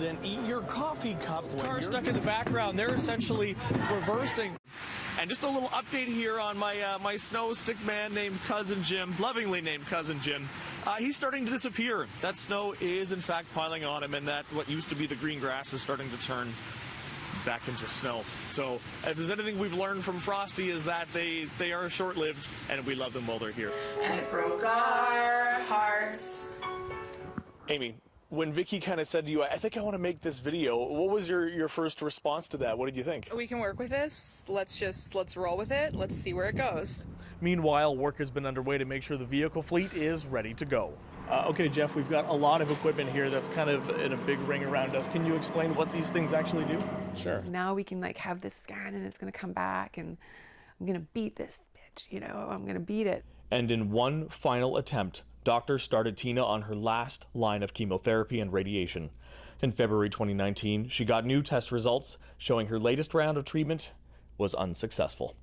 and eat your coffee cups. Cars stuck in the background. They're essentially reversing. And just a little update here on my snow stick man named Cousin Jim, lovingly named Cousin Jim. He's starting to disappear. That snow is in fact piling on him, and that what used to be the green grass is starting to turn back into snow. So if there's anything we've learned from Frosty is that they are short-lived, and we love them while they're here. And it broke our hearts. Amy, when Vicky kind of said to you, I think I want to make this video, what was your first response to that? What did you think? We can work with this. Let's roll with it. Let's see where it goes. Meanwhile, work has been underway to make sure the vehicle fleet is ready to go. Okay, Jeff, we've got a lot of equipment here that's kind of in a big ring around us. Can you explain what these things actually do? Sure. Now we can like have this scan and it's going to come back and I'm going to beat this bitch, you know, I'm going to beat it. And in one final attempt, doctors started Tina on her last line of chemotherapy and radiation. In February 2019, she got new test results showing her latest round of treatment was unsuccessful.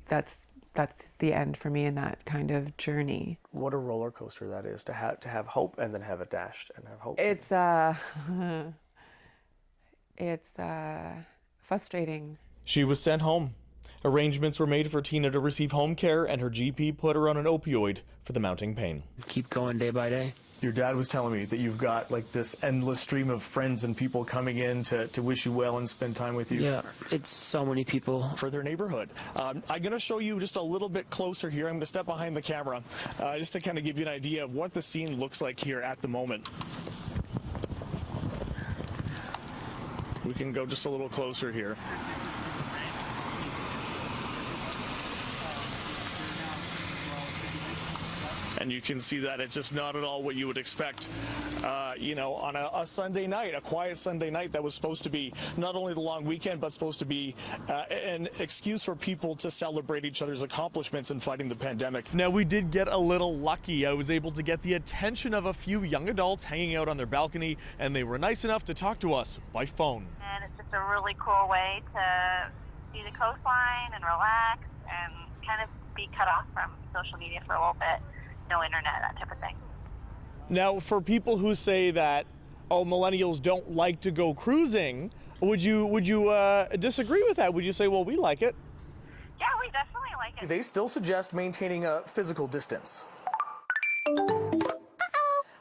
That's the end for me in that kind of journey. What a roller coaster that is, to have hope and then have it dashed and have hope. It's frustrating. She was sent home. Arrangements were made for Tina to receive home care, and her GP put her on an opioid for the mounting pain. Keep going day by day. Your dad was telling me that you've got like this endless stream of friends and people coming in to wish you well and spend time with you. Yeah, it's so many people. For their neighborhood. I'm going to show you just a little bit closer here. I'm going to step behind the camera just to kind of give you an idea of what the scene looks like here at the moment. We can go just a little closer here. And you can see that it's just not at all what you would expect, you know, on a Sunday night, a quiet Sunday night that was supposed to be not only the long weekend, but supposed to be an excuse for people to celebrate each other's accomplishments in fighting the pandemic. Now, we did get a little lucky. I was able to get the attention of a few young adults hanging out on their balcony, and they were nice enough to talk to us by phone. And it's just a really cool way to see the coastline and relax and kind of be cut off from social media for a little bit. No internet, that type of thing. Now, for people who say that, oh, millennials don't like to go cruising, would you disagree with that? Would you say, well, we like it? Yeah, we definitely like it. They still suggest maintaining a physical distance.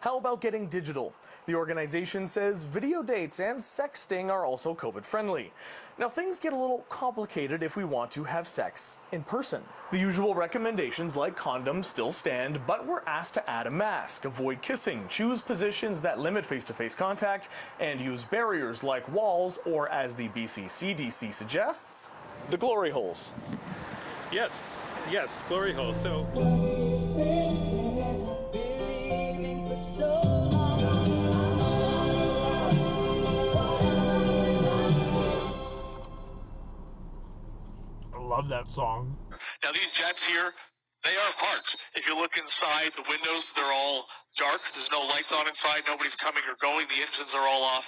How about getting digital? The organization says video dates and sexting are also COVID-friendly. Now, things get a little complicated if we want to have sex in person. The usual recommendations like condoms still stand, but we're asked to add a mask, avoid kissing, choose positions that limit face-to-face contact, and use barriers like walls, or as the BC CDC suggests, the glory holes. Yes, glory holes. So I love that song. Now these jets here, they are parked. If you look inside, the windows, they're all dark. There's no lights on inside. Nobody's coming or going. The engines are all off.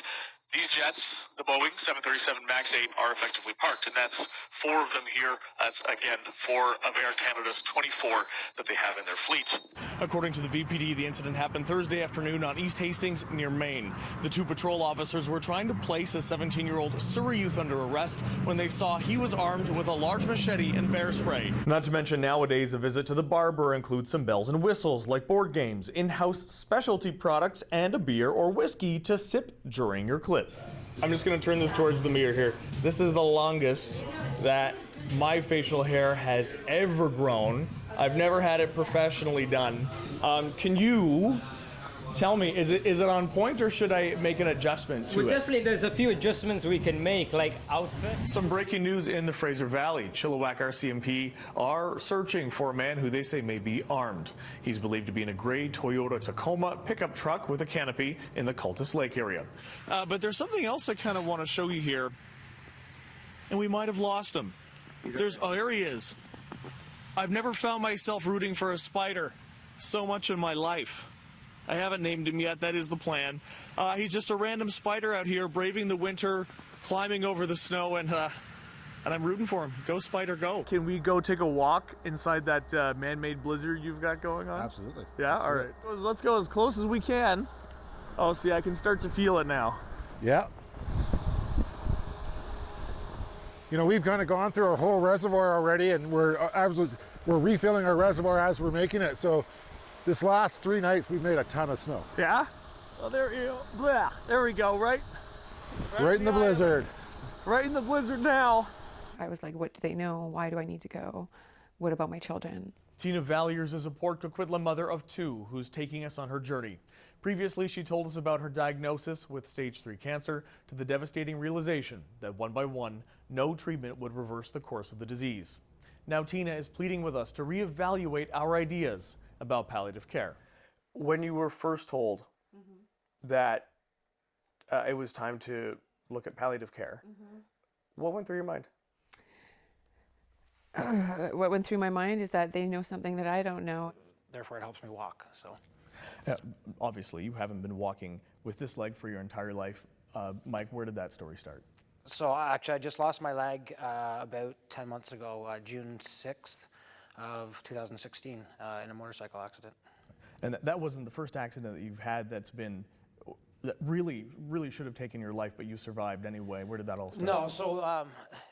These jets, the Boeing 737 MAX 8, are effectively parked, and that's 4 of them here. That's, again, 4 of Air Canada's 24 that they have in their fleet. According to the VPD, the incident happened Thursday afternoon on East Hastings near Maine. The 2 patrol officers were trying to place a 17-year-old Zura youth under arrest when they saw he was armed with a large machete and bear spray. Not to mention nowadays, a visit to the barber includes some bells and whistles like board games, in-house specialty products, and a beer or whiskey to sip during your clip. I'm just going to turn this towards the mirror here. This is the longest that my facial hair has ever grown. I've never had it professionally done. Can you tell me, is it on point, or should I make an adjustment to it? Definitely, there's a few adjustments we can make, like outfit. Some breaking news in the Fraser Valley. Chilliwack RCMP are searching for a man who they say may be armed. He's believed to be in a gray Toyota Tacoma pickup truck with a canopy in the Cultus Lake area. But there's something else I kind of want to show you here, and we might have lost him. There he is. I've never found myself rooting for a spider so much in my life. I haven't named him yet. That is the plan. He's just a random spider out here braving the winter, climbing over the snow, and I'm rooting for him. Go, spider, go. Can we go take a walk inside that man-made blizzard you've got going on? Absolutely. Yeah? All right. Let's go as close as we can. Oh, see, I can start to feel it now. Yeah. You know, we've kind of gone through our whole reservoir already, and we're refilling our reservoir as we're making it. So this last 3 nights, we've made a ton of snow. Yeah? Oh, there you go. Blah. There we go, right in the blizzard. Right in the blizzard now. I was like, what do they know? Why do I need to go? What about my children? Tina Valiers is a Port Coquitlam mother of 2 who's taking us on her journey. Previously, she told us about her diagnosis with stage 3 cancer to the devastating realization that one by one, no treatment would reverse the course of the disease. Now Tina is pleading with us to reevaluate our ideas about palliative care. When you were first told that it was time to look at palliative care, what went through your mind? What went through my mind is that they know something that I don't know. Therefore, it helps me walk. So, obviously, you haven't been walking with this leg for your entire life. Mike, where did that story start? So actually, I just lost my leg about 10 months ago, June 6th of 2016, in a motorcycle accident. And that wasn't the first accident that you've had that really should have taken your life, but you survived anyway. Where did that all start? No, so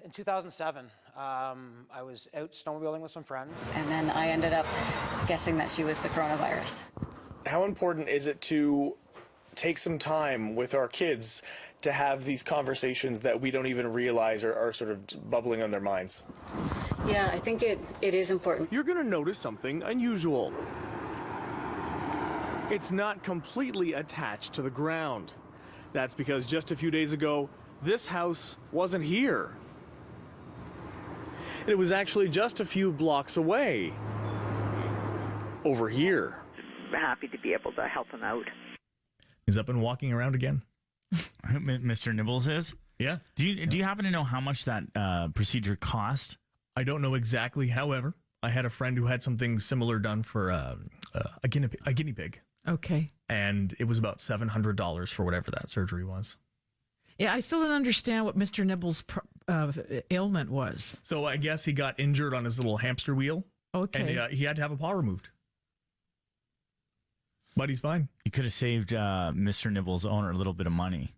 in 2007, I was out snowmobiling with some friends. And then I ended up guessing that she was the coronavirus. How important is it to take some time with our kids to have these conversations that we don't even realize are sort of bubbling on their minds? Yeah, I think it is important. You're going to notice something unusual. It's not completely attached to the ground. That's because just a few days ago, this house wasn't here. It was actually just a few blocks away. Over here. Happy to be able to help him out. He's up and walking around again. Mr. Nibbles is? Yeah. Do you happen to know how much that procedure cost? I don't know exactly. However, I had a friend who had something similar done for a guinea pig. Okay. And it was about $700 for whatever that surgery was. Yeah, I still don't understand what Mr. Nibbles' ailment was. So I guess he got injured on his little hamster wheel. Okay. And he had to have a paw removed. But he's fine. You could have saved Mr. Nibbles' owner a little bit of money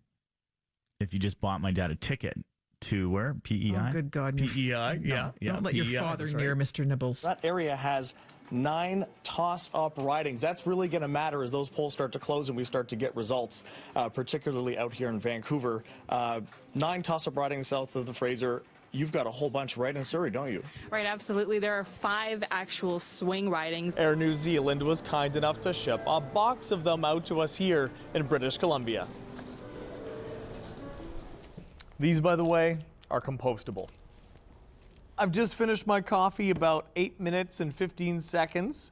if you just bought my dad a ticket to where? PEI? Oh, good God. PEI, yeah. Don't let your father near Mr. Nibbles. That area has 9 toss-up ridings. That's really going to matter as those polls start to close and we start to get results, particularly out here in Vancouver. 9 toss-up ridings south of the Fraser. You've got a whole bunch right in Surrey, don't you? Right, absolutely. There are 5 actual swing ridings. Air New Zealand was kind enough to ship a box of them out to us here in British Columbia. These, by the way, are compostable. I've just finished my coffee about 8 minutes and 15 seconds.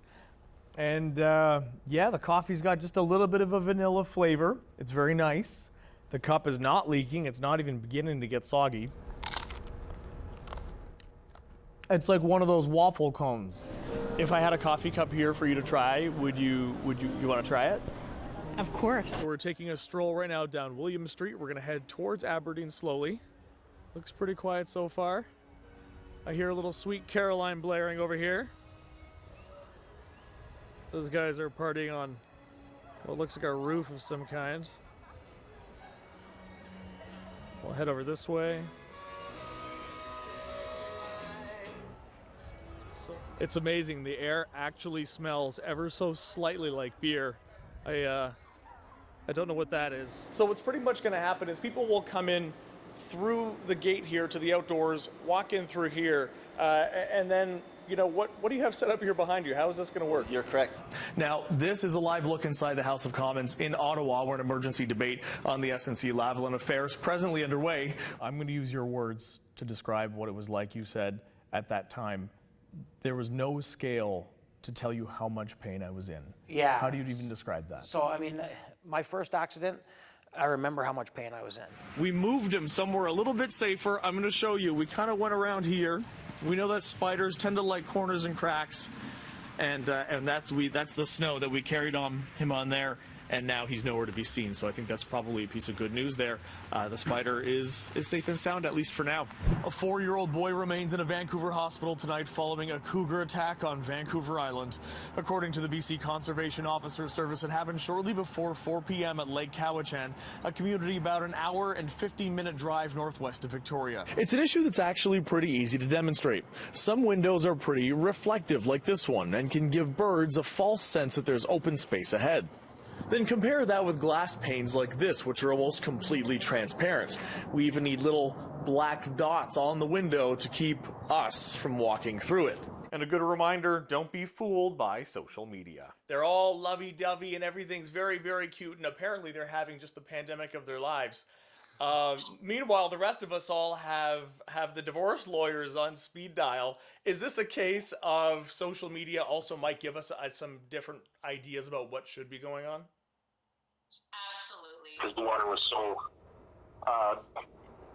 And yeah, the coffee's got just a little bit of a vanilla flavor. It's very nice. The cup is not leaking. It's not even beginning to get soggy. It's like one of those waffle cones. If I had a coffee cup here for you to try, would you want to try it? Of course. So we're taking a stroll right now down William Street. We're going to head towards Aberdeen slowly. Looks pretty quiet so far. I hear a little Sweet Caroline blaring over here. Those guys are partying on what looks like a roof of some kind. We'll head over this way. It's amazing. The air actually smells ever so slightly like beer. I don't know what that is. So what's pretty much going to happen is people will come in through the gate here to the outdoors, walk in through here, and then, you know, what do you have set up here behind you? How is this going to work? You're correct. Now, this is a live look inside the House of Commons in Ottawa, where an emergency debate on the SNC-Lavalin affair is presently underway. I'm going to use your words to describe what it was like. You said at that time, there was no scale to tell you how much pain I was in. Yeah. How do you even describe that? So, I mean, my first accident, I remember how much pain I was in. We moved him somewhere a little bit safer. I'm going to show you. We kind of went around here. We know that spiders tend to like corners and cracks, and that's the snow that we carried him on there. and now he's nowhere to be seen. So I think that's probably a piece of good news there. The spider is safe and sound, at least for now. A 4-year-old boy remains in a Vancouver hospital tonight following a cougar attack on Vancouver Island. According to the BC Conservation Officer Service, it happened shortly before 4 p.m. at Lake Cowichan, a community about an hour and 15-minute drive northwest of Victoria. It's an issue that's actually pretty easy to demonstrate. Some windows are pretty reflective, like this one, and can give birds a false sense that there's open space ahead. Then compare that with glass panes like this, which are almost completely transparent. We even need little black dots on the window to keep us from walking through it. And a good reminder, don't be fooled by social media. They're all lovey-dovey and everything's very, very cute, and apparently they're having just the pandemic of their lives. Meanwhile, the rest of us all have the divorce lawyers on speed dial. Is this a case of social media also might give us some different ideas about what should be going on? Absolutely. Because the water was so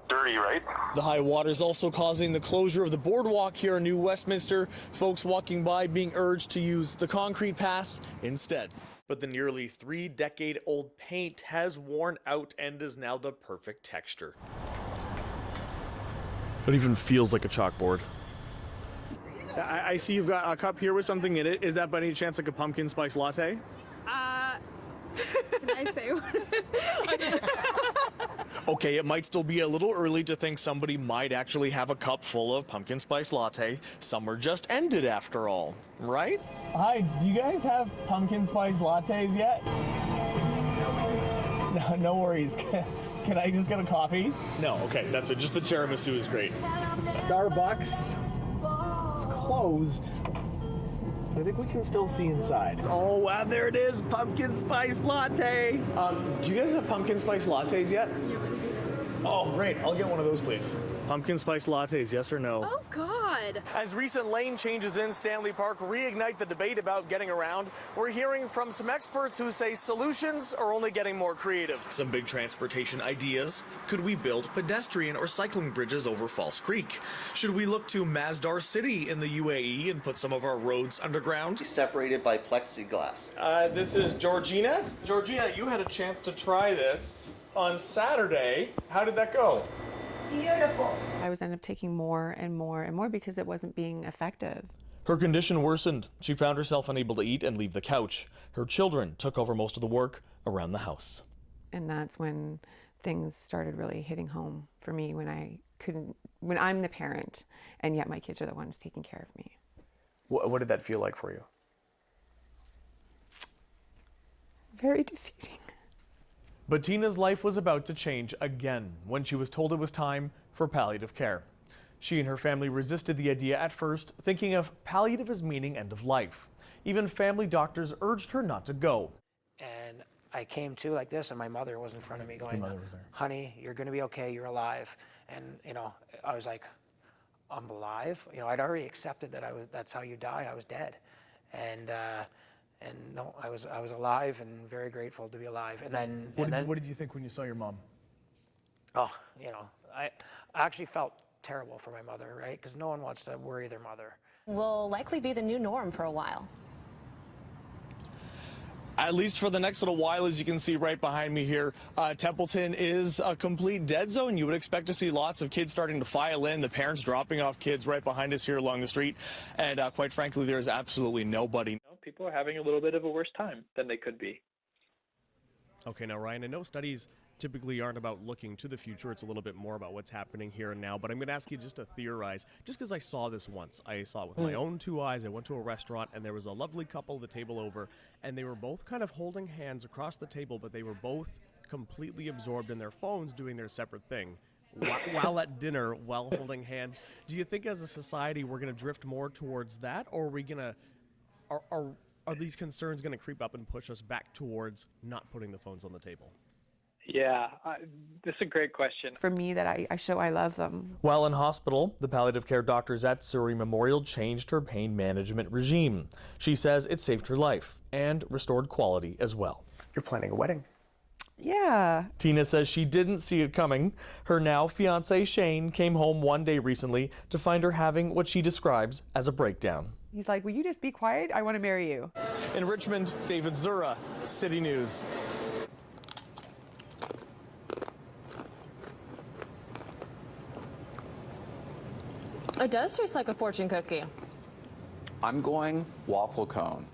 dirty, right? The high water is also causing the closure of the boardwalk here in New Westminster. Folks walking by being urged to use the concrete path instead. But the nearly 3-decade-old paint has worn out and is now the perfect texture. It even feels like a chalkboard. I see you've got a cup here with something in it. Is that by any chance like a pumpkin spice latte? Can I say what? Okay, it might still be a little early to think somebody might actually have a cup full of pumpkin spice latte. Summer just ended after all, right? Hi, do you guys have pumpkin spice lattes yet? No worries. Can I just get a coffee? No, okay, that's it. Just the tiramisu is great. Starbucks. It's closed. I think we can still see inside. Oh, wow, there it is. Pumpkin spice latte. Do you guys have pumpkin spice lattes yet? Oh, great. I'll get one of those, please. Pumpkin spice lattes, yes or no? Oh, God. As recent lane changes in Stanley Park reignite the debate about getting around, we're hearing from some experts who say solutions are only getting more creative. Some big transportation ideas. Could we build pedestrian or cycling bridges over False Creek? Should we look to Masdar City in the UAE and put some of our roads underground? Separated by plexiglass. This is Georgina. Georgina, you had a chance to try this on Saturday. How did that go? Beautiful. I was ended up taking more and more and more because it wasn't being effective. Her condition worsened. She found herself unable to eat and leave the couch. Her children took over most of the work around the house. And that's when things started really hitting home for me, when I'm the parent and yet my kids are the ones taking care of me. What did that feel like for you? Very defeating. But Tina's life was about to change again when she was told it was time for palliative care. She and her family resisted the idea at first, thinking of palliative as meaning end of life. Even family doctors urged her not to go. And I came to like this, and my mother was in front of me going, honey, you're going to be okay, you're alive. And, I was like, I'm alive? I'd already accepted that that's how you die, I was dead. And no, I was alive and very grateful to be alive. And then, what did you think when you saw your mom? Oh, I actually felt terrible for my mother, right? Because no one wants to worry their mother. Will likely be the new norm for a while. At least for the next little while, as you can see right behind me here, Templeton is a complete dead zone. You would expect to see lots of kids starting to file in, the parents dropping off kids right behind us here along the street. And quite frankly, there's absolutely nobody. People are having a little bit of a worse time than they could be. Okay, now, Ryan, I know studies typically aren't about looking to the future. It's a little bit more about what's happening here and now. But I'm going to ask you just to theorize, just because I saw this once. I saw it with my own 2 eyes. I went to a restaurant, and there was a lovely couple at the table over, and they were both kind of holding hands across the table, but they were both completely absorbed in their phones doing their separate thing. While at dinner, while holding hands. Do you think as a society we're going to drift more towards that, or are we going to... Are these concerns going to creep up and push us back towards not putting the phones on the table? Yeah, this is a great question. For me, that I show I love them. While in hospital, the palliative care doctors at Surrey Memorial changed her pain management regime. She says it saved her life and restored quality as well. You're planning a wedding. Yeah. Tina says she didn't see it coming. Her now fiancé Shane came home one day recently to find her having what she describes as a breakdown. He's like, will you just be quiet? I want to marry you. In Richmond, David Zura, City News. It does taste like a fortune cookie. I'm going waffle cone.